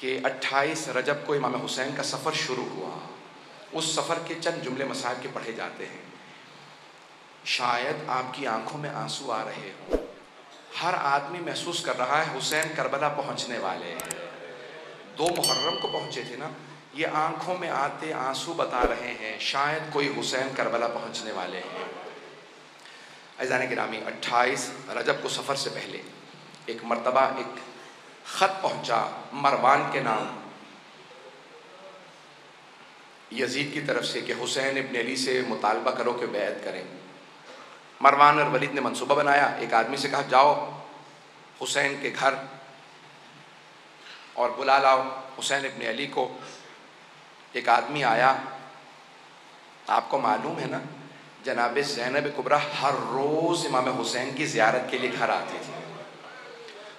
کہ 28 رجب کو امام حسین کا سفر شروع ہوا. اس سفر کے چند جملے مصائب کے پڑھے جاتے ہیں. شاید آپ کی آنکھوں میں آنسو آ رہے ہوں. ہر آدمی محسوس کر رہا ہے حسین کربلا پہنچنے والے ہیں. 2 محرم کو پہنچے تھے نا. یہ آنکھوں میں آتے آنسو بتا رہے ہیں شاید کوئی حسین کربلا پہنچنے والے ہیں. عزیزان گرامی، 28 رجب کو سفر سے پہلے ایک مرتبہ ایک خط پہنچا مروان کے نام یزید کی طرف سے کہ حسین ابن علی سے مطالبہ کرو کہ بیعت کریں. مروان اور ولید نے منصوبہ بنایا. ایک آدمی سے کہا جاؤ حسین کے گھر اور بلا لاؤ حسین ابن علی کو. ایک آدمی آیا. آپ کو معلوم ہے نا جناب زینب کبریٰ ہر روز امام حسین کی زیارت کے لیے گھر آتی تھی.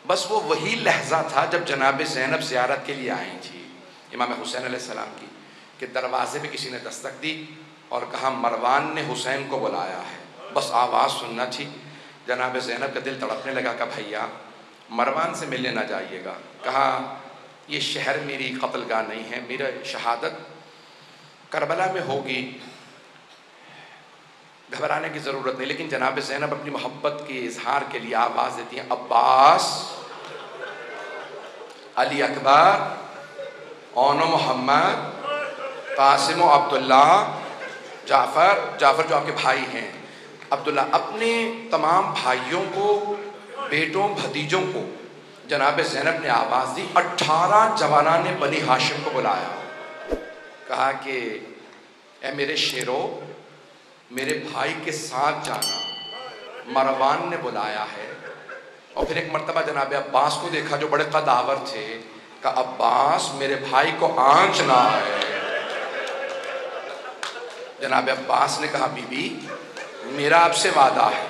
بس وہ وہی لحظہ تھا جب جناب زینب زیارت کے لیے آئی تھی امام حسین علیہ السلام کی کہ دروازے پہ کسی نے دستک دی اور کہا مروان نے حسین کو بلایا ہے. بس آواز سننا تھی. جناب زینب کا دل تڑپنے لگا کہ بھیا مروان سے ملنے نہ جائیے گا. کہا یہ شہر میری قتل گاہ نہیں ہے، میرا شہادت کربلا میں ہوگی، گھبرانے کی ضرورت نہیں. لیکن جناب زینب اپنی محبت کے اظہار کے لیے آواز دیتی ہیں عباس، علی اکبر، اون و محمد، قاسم و عبداللہ، جعفر جو آپ کے بھائی ہیں، عبداللہ. اپنے تمام بھائیوں کو، بیٹوں، بھتیجوں کو جناب زینب نے آواز دی. 18 جوانان بنی ہاشم کو بلایا. کہا کہ اے میرے شیرو، میرے بھائی کے ساتھ جانا، مروان نے بلایا ہے. اور پھر ایک مرتبہ جناب عباس کو دیکھا جو بڑے قداور تھے. کہا عباس میرے بھائی کو آنچ نہ ہے. جناب عباس نے کہا بی بی میرا آپ سے وعدہ ہے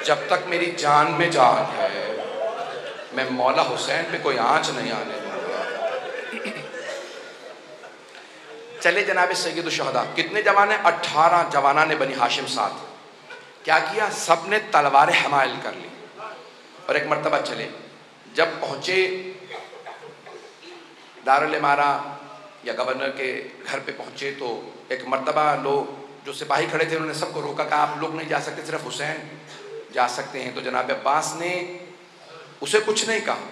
جب تک میری جان میں جان ہے میں مولا حسین پہ کوئی آنچ نہیں آنے دوں گا. چلے جناب سید الشہداء. کتنے جوان ہیں؟ 18 جوانان بنی ہاشم ساتھ. کیا کیا؟ سب نے تلوار حمائل کر لی اور ایک مرتبہ چلے. جب پہنچے دارالامارہ یا گورنر کے گھر پہ پہنچے تو ایک مرتبہ لوگ جو سپاہی کھڑے تھے انہوں نے سب کو روکا. کہا آپ لوگ نہیں جا سکتے، صرف حسین جا سکتے ہیں. تو جناب عباس نے اسے کچھ نہیں کہا.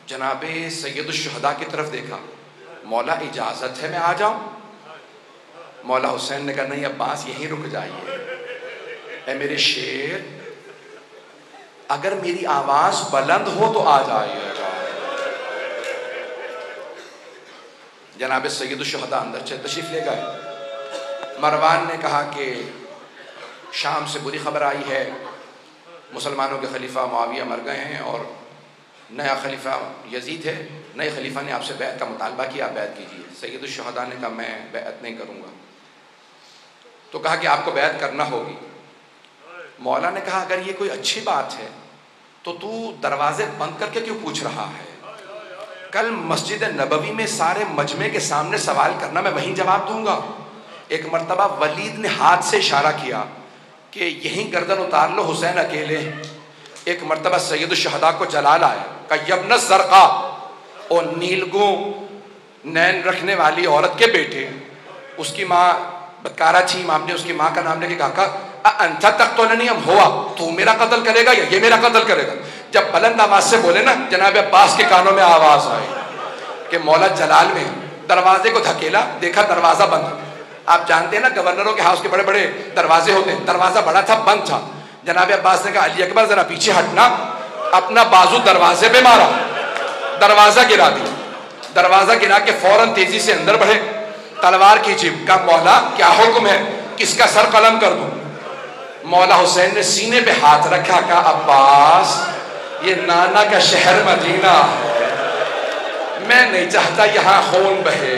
جناب سید الشہداء کی طرف دیکھا. مولا اجازت ہے میں آ جاؤں؟ مولا حسین نے کہا نہیں عباس یہیں رک جائیے. اے میرے شیر اگر میری آواز بلند ہو تو آ جائیے گا. جناب سید الشہداء اندر تشریف لے گئے. مروان نے کہا کہ شام سے بری خبر آئی ہے، مسلمانوں کے خلیفہ معاویہ مر گئے ہیں اور نیا خلیفہ یزید ہے. نئے خلیفہ نے آپ سے بیعت کا مطالبہ کیا، آپ بیعت کیجیے. سید الشہداء نے کہا میں بیعت نہیں کروں گا. تو کہا کہ آپ کو بیعت کرنا ہوگی. مولا نے کہا اگر یہ کوئی اچھی بات ہے تو دروازے بند کر کے کیوں پوچھ رہا ہے؟ کل مسجد نبوی میں سارے مجمع کے سامنے سوال کرنا، میں وہیں جواب دوں گا. ایک مرتبہ ولید نے ہاتھ سے اشارہ کیا کہ یہیں گردن اتار لو، حسین اکیلے. ایک مرتبہ سید الشہداء کو جلال آیا. کہا یبن الزرقاء، اور نیلگوں نین رکھنے والی عورت کے بیٹے. اس کی ماں بدکارہ تھی. امام نے اس کی ماں کا نام لے کے کہا انت تقتلنی ام ہوا، تو میرا قتل کرے گا یا یہ میرا قتل کرے گا؟ جب بلند آواز سے بولے نا جناب عباس کے کانوں میں آواز آئی کہ مولا جلال میں. دروازے کو دھکیلا، دیکھا دروازہ بند. آپ جانتے ہیں نا گورنروں کے ہاؤس کے بڑے بڑے دروازے ہوتے ہیں، دروازہ بڑا تھا، بند تھا. جناب عباس نے کہا علی اکبر ذرا پیچھے ہٹنا. اپنا بازو دروازے پہ مارا، دروازہ گرا دی. دروازہ گرا کے فوراً تیزی سے اندر بڑھے، تلوار کھینچی. کہا مولا کیا حکم ہے، کس کا سر قلم کر دوں؟ مولا حسین نے سینے پہ ہاتھ رکھا. کہا عباس یہ نانا کا شہر مدینہ ہے، میں نہیں چاہتا یہاں خون بہے،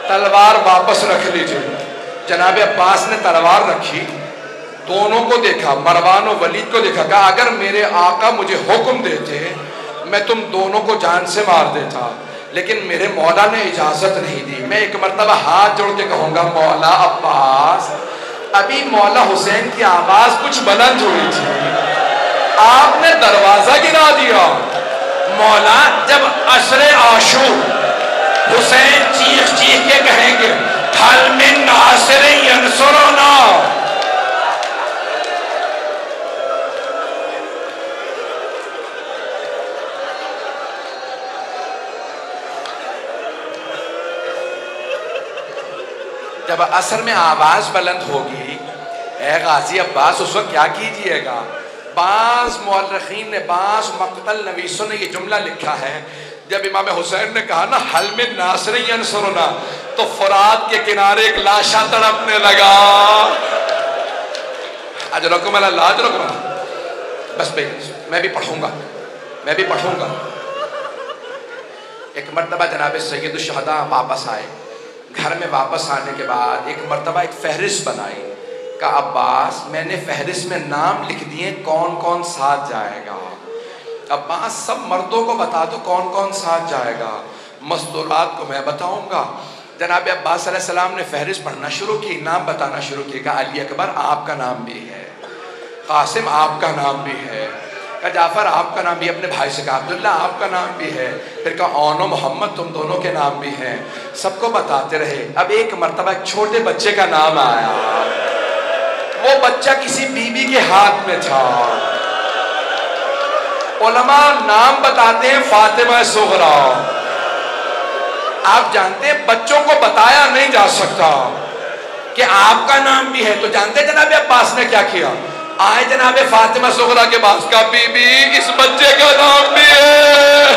تلوار واپس رکھ لیجئے. جناب عباس نے تلوار رکھی، دونوں کو دیکھا، مروان و ولید کو دیکھا. کہا اگر میرے آقا مجھے حکم دیتے میں تم دونوں کو جان سے مار دیتا، لیکن میرے مولا نے اجازت نہیں دی. میں ایک مرتبہ ہاتھ جوڑ کے کہوں گا مولا عباس. ابھی مولا حسین کی آواز کچھ بلند ہوئی تھی، آپ نے دروازہ گرا دیا. مولا جب عشر عاشور حسین چیخ چیخ کے کہیں گے حل من ناصر ینصرنا. جب عصر میں آواز بلند ہوگی اے غازی عباس اس وقت کیا کیجئے گا؟ بعض مورخین نے بعض مقتل نویسوں نے یہ جملہ لکھا ہے جب امام حسین نے کہا نا حل من ناصر ینصرنا تو فرات کے کنارے ایک لاشا تڑپنے لگا. اجرکم اللہ اجرکم اللہ. بس بھئی میں بھی پڑھوں گا. ایک مرتبہ جناب سید الشہداء واپس آئے. گھر میں واپس آنے کے بعد ایک مرتبہ ایک فہرست بنائی. کہا عباس میں نے فہرست میں نام لکھ دیے کون کون ساتھ جائے گا. عباس سب مردوں کو بتا دو کون کون ساتھ جائے گا. مستورات کو میں بتاؤں گا. جناب عباس علیہ السلام نے فہرست پڑھنا شروع کی. نام بتانا شروع کی. کہا علی اکبر آپ کا نام بھی ہے, قاسم آپ کا نام بھی ہے, کہا جعفر آپ کا نام بھی. اپنے بھائی سے کہا عبداللہ آپ کا نام بھی ہے. پھر کہا اون و محمد تم دونوں کے نام بھی ہیں. سب کو بتاتے رہے. اب ایک مرتبہ ایک چھوٹے بچے کا نام آیا. وہ بچہ کسی بی بی کے ہاتھ میں تھا. علماء نام بتاتے ہیں فاطمہ صغریٰ. آپ جانتے ہیں بچوں کو بتایا نہیں جا سکتا کہ آپ کا نام بھی ہے. تو جانتے ہیں جناب عباس نے کیا کیا؟ آئے جناب فاطمہ صغریٰ کے پاس. کا بی بی اس بچے کا نام بھی ہے,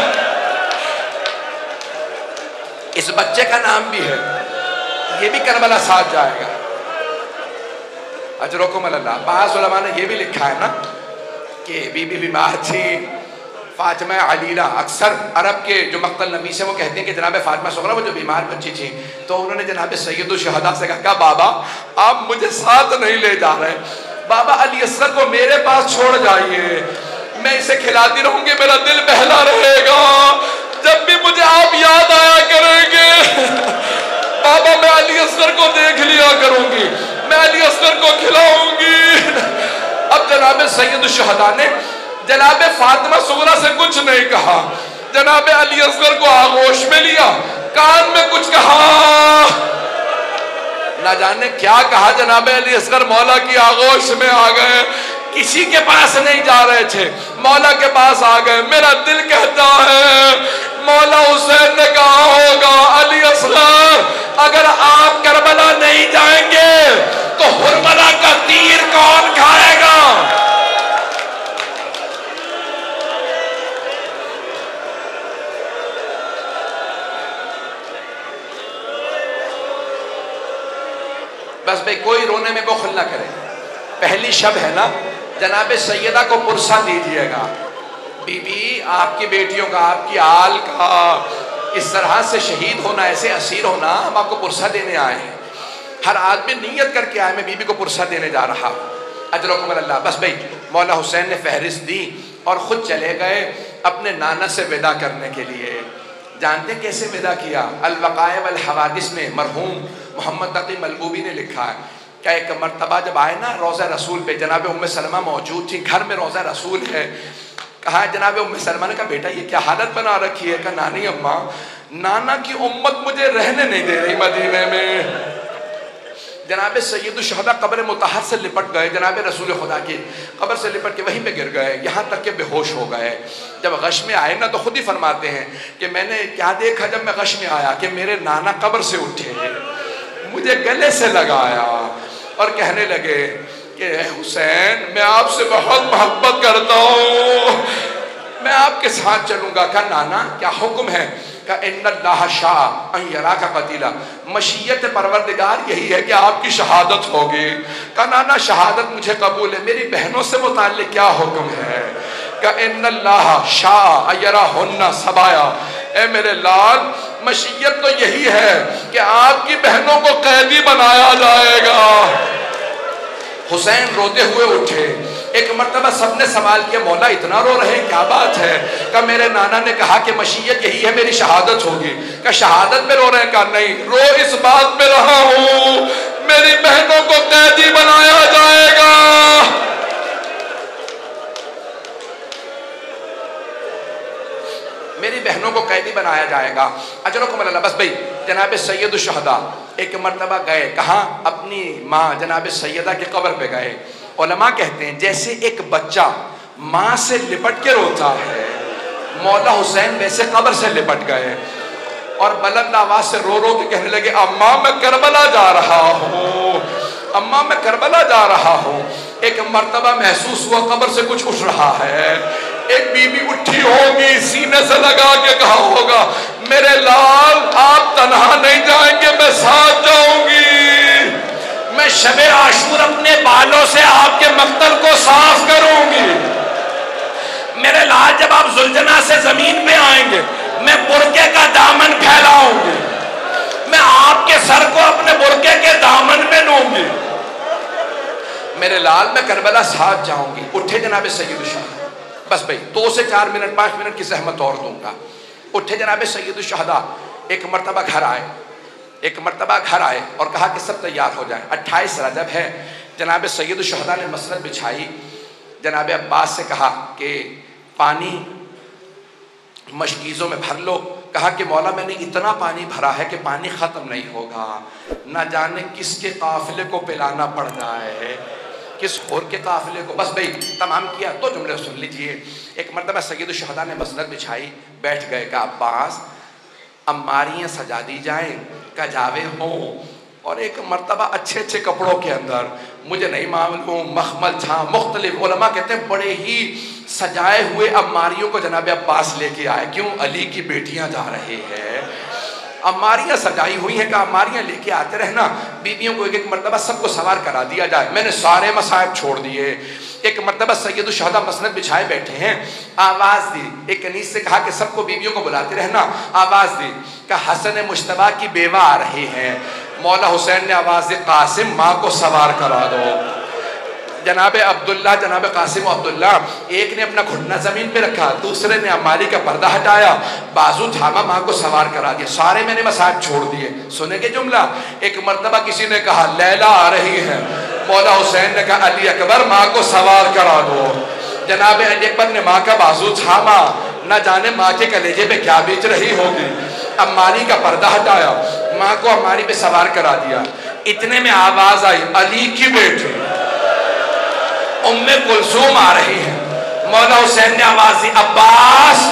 اس بچے کا نام بھی ہے, یہ بھی کربلا ساتھ جائے گا. اجرکم اللہ. بعض علماء نے یہ بھی لکھا ہے نا کہ بی بی بیمار تھی فاطمہ علیلہ. اکثر عرب کے جو مقتل نویس ہیں وہ کہتے ہیں کہ جناب فاطمہ صغریٰ وہ جو بیمار بچی تھی تو انہوں نے جناب سید الشہداء سے کہا بابا آپ مجھے ساتھ نہیں لے جا رہے, بابا علی اصغر کو میرے پاس چھوڑ جائیے, میں اسے کھلاتی رہوں گی, میرا دل بہلا رہے گا, جب بھی مجھے آپ یاد آیا کریں گے بابا میں علی اصغر کو دیکھ لیا کروں گی, میں علی اصغر کو کھلاؤں گی. اب جناب سید الشہداء نے جناب فاطمہ صغریٰ سے کچھ نہیں کہا, جناب علی اصغر کو آغوش میں لیا, کان میں کچھ کہا, نہ جانے کیا کہا. جناب علی اصغر مولا کی آغوش میں آ گئے, کسی کے پاس نہیں جا رہے تھے, مولا کے پاس آ گئے. میرا دل کہتا ہے مولا حسین نے کہا ہوگا علی اصغر اگر آپ کربلا نہیں جائیں گے تو حرملہ کا تیر کون کھائے گا؟ بس بھئی کوئی رونے میں بخل نہ کرے. پہلی شب ہے نا, جناب سیدہ کو پرسہ دیجئے گا. بی بی آپ کی بیٹیوں کا, آپ کی آل کا اس طرح سے شہید ہونا, ایسے اسیر ہونا, ہم آپ کو پرسہ دینے آئے ہیں. ہر آدمی نیت کر کے آئے میں بی بی کو پرسہ دینے جا رہا ہوں. اجرکم اللہ. بس بھئی مولا حسین نے فہرست دی اور خود چلے گئے اپنے نانا سے ودا کرنے کے لیے. جانتے کیسے ودا کیا؟ الوقائع والحوادث میں مرحوم محمد تقی ملبوبی نے لکھا ہے کہ ایک مرتبہ جب آئے نا روضہ رسول پہ, جناب ام سلمہ موجود تھی, گھر میں روضہ رسول ہے. کہا جناب ام سلمہ نے کہا بیٹا یہ کیا حالت بنا رکھی ہے؟ کہا نانی اماں نانا کی امت مجھے رہنے نہیں دے رہی مدینے میں. جناب سید الشہداء قبر مطہر سے لپٹ گئے, جناب رسول خدا کی قبر سے لپٹ کے وہیں پہ گر گئے, یہاں تک کہ بے ہوش ہو گئے. جب غش میں آئے نا تو خود ہی فرماتے ہیں کہ میں نے کیا دیکھا جب میں غش میں آیا کہ میرے نانا قبر سے اٹھے, مجھے گلے سے لگایا اور کہنے لگے کہ حسین میں آپ سے بہت محبت کرتا ہوں, میں آپ کے ساتھ چلوں گا. کہا نانا کیا حکم ہے؟ کہ ان اللہ شاء ان یراک قتیلا, مشیت پروردگار یہی ہے کہ آپ کی شہادت ہوگی. کہ نانا شہادت مجھے قبول ہے, میری بہنوں سے متعلق کیا حکم ہے؟ کہ ان اللہ شاء ان یراہن سبایا, اے میرے لال مشیت تو یہی ہے کہ آپ کی بہنوں کو قیدی بنایا جائے گا. حسین روتے ہوئے اٹھے. ایک مرتبہ سب نے سوال کیا مولا اتنا رو رہے ہیں کیا بات ہے؟ کہ میرے نانا نے کہا کہ مشیت یہی ہے میری شہادت ہوگی. کہ شہادت پہ رو رہے ہیں؟ کہا نہیں, رو اس بات پہ رہا ہوں میری بہنوں کو قیدی بنایا جائے گا. میری بہنوں کو قیدی بنایا جائے گا. اجرکم اللہ. بس بھائی جناب سید الشہداء ایک مرتبہ گئے کہاں؟ اپنی ماں جناب سیدہ کی قبر پہ گئے. علماء کہتے ہیں جیسے ایک بچہ ماں سے لپٹ کے روتا ہے، مولا حسین ویسے قبر سے لپٹ گئے اور بلند آواز سے رو رو کے کہنے لگے اماں میں کربلا جا رہا ہوں، اماں میں کربلا جا رہا ہوں. ایک مرتبہ محسوس ہوا قبر سے کچھ اٹھ رہا ہے. ایک بی بی اٹھی ہوگی، سینے سے لگا کے کہا ہوگا میرے لال آپ تنہا نہیں جائیں گے، میں ساتھ جاؤں گی، میں شب عاشور اپنے بالوں سے آپ کے مقتل کو صاف کروں گی. میرے لال جب آپ زلجنا سے زمین پہ آئیں گے میں برقعے کا دامن پھیلاؤں گی، میں آپ کے سر کو اپنے برقعے کے دامن میں لوں گی. میرے لال میں کربلا ساتھ جاؤں گی. اٹھے جناب سید الشہداء. بس بھئی 2 سے 4 منٹ 5 منٹ کی زحمت اور دوں گا. اٹھے جناب سید الشہداء. ایک مرتبہ گھر آئے اور کہا کہ سب تیار ہو جائیں. 28 رجب ہے. جناب سید الشہداء نے مسند بچھائی. جناب عباس سے کہا کہ پانی مشکیزوں میں بھر لو. کہا کہ مولا میں نے اتنا پانی بھرا ہے کہ پانی ختم نہیں ہوگا، نہ جانے کس کے قافلے کو پلانا پڑ جائے، کس اور کے قافلے کو. بس بھئی تمام کیا. 2 جملے سن لیجئے. ایک مرتبہ سید الشہداء نے مسند بچھائی، بیٹھ گئے. کہا عباس اماریاں سجا دی جائیں، کجاوے ہوں، اور ایک مرتبہ اچھے اچھے کپڑوں کے اندر، مجھے نہیں معلوم مخمل تھا مختلف. علماء کہتے ہیں بڑے ہی سجائے ہوئے اماریوں کو جناب عباس لے کے آئے. کیوں؟ علی کی بیٹیاں جا رہے ہیں، اماریاں سجائی ہوئی ہیں. کہ اماریاں لے کے آتے رہنا، بیویوں کو ایک مرتبہ سب کو سوار کرا دیا جائے. میں نے سارے مصائب چھوڑ دیے. ایک مرتبہ سید الشہداء مسند بچھائے بیٹھے ہیں. آواز دی. ایک کنیز سے کہا کہ سب کو بیویوں کو بلاتے رہنا. آواز دی کہ حسن مجتبیٰ کی بیوہ آ رہی ہیں. مولا حسین نے آواز دی قاسم ماں کو سوار کرا دو. جناب عبداللہ، جناب قاسم و عبداللہ، ایک نے اپنا گھٹنا زمین پہ رکھا، دوسرے نے اماری کا پردہ ہٹایا، بازو تھاما، ماں کو سوار کرا دیا. سارے میں نے مصائب چھوڑ دیے. سنیں گے جملہ. ایک مرتبہ کسی نے کہا لیلا آ رہی ہے. مولا حسین نے کہا علی اکبر ماں کو سوار کرا دو. جناب علی اکبر نے ماں کا بازو تھاما، نہ جانے ماں کے کلیجے پہ کیا بیچ رہی ہوگی. اماری کا پردہ ہٹایا، ماں کو اماری پہ سوار کرا دیا. اتنے میں آواز آئی علی کی بیٹی ام کلثوم آ رہی ہے. مولا حسین نے آواز دی عباس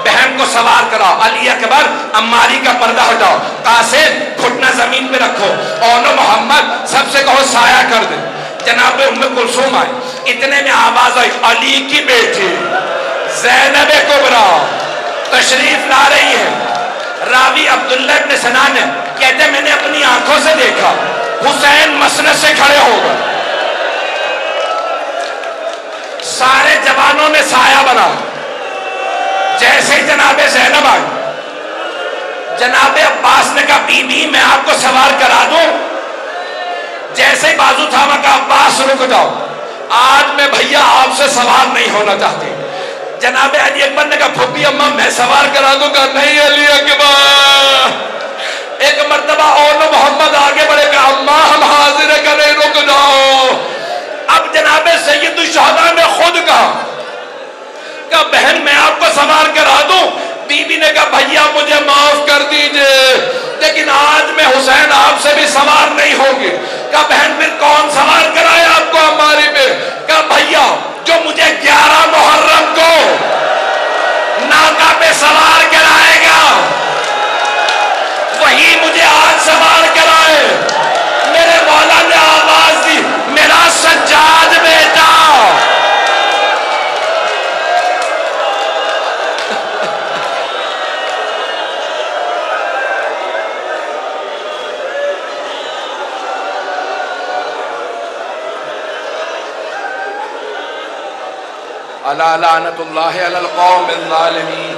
بہن کو سوار کراؤ. علی اکبر اماری کا پردہ ہٹاؤ. قاسم گھٹنا زمین پہ رکھو. اونو محمد سب سے کہو سایہ کر دے. جناب ام کلثوم آئی. اتنے میں آواز آئی علی کی بیٹی زینب کبریٰ تشریف لا رہی ہے. راوی عبداللہ ابن سنان کہتے میں نے اپنی آنکھوں سے دیکھا حسین مسند سے کھڑے ہو گئے. سارے جوانوں نے سایہ بنا. جیسے جناب زینب آئی، جناب عباس نے کہا بی بی میں آپ کو سوار کرا دوں. جیسے ہی بازو تھاما کہا عباس رک جاؤ، آج میں بھیا آپ سے سوار نہیں ہونا چاہتی. جناب علی اکبر نے کہا پھوپھی اماں میں سوار کرا دوں گا. نہیں علی اکبر. ایک مرتبہ اونو محمد آگے بڑھے کہ اماں ہم حاضر ہے کہ نہیں، رک جاؤ. اب جناب سید الشہداء نے خود کہا کہ بہن میں آپ کو سوار کرا دوں. بی بی نے کہا بھیا مجھے معاف کر دیجئے لیکن آج میں حسین آپ سے بھی سوار نہیں ہوگی. کہا بہن پھر کون سوار کرائے آپ کو ہماری پہ؟ کہا بھیا جو مجھے 11 محرم کو ناکہ پہ سوار کرائے گا وہی مجھے آج سوار کرائے. میرے مولا نے آواز دی میرا سجاد بیٹا. الا لعنت اللہ علی القوم الظالمین.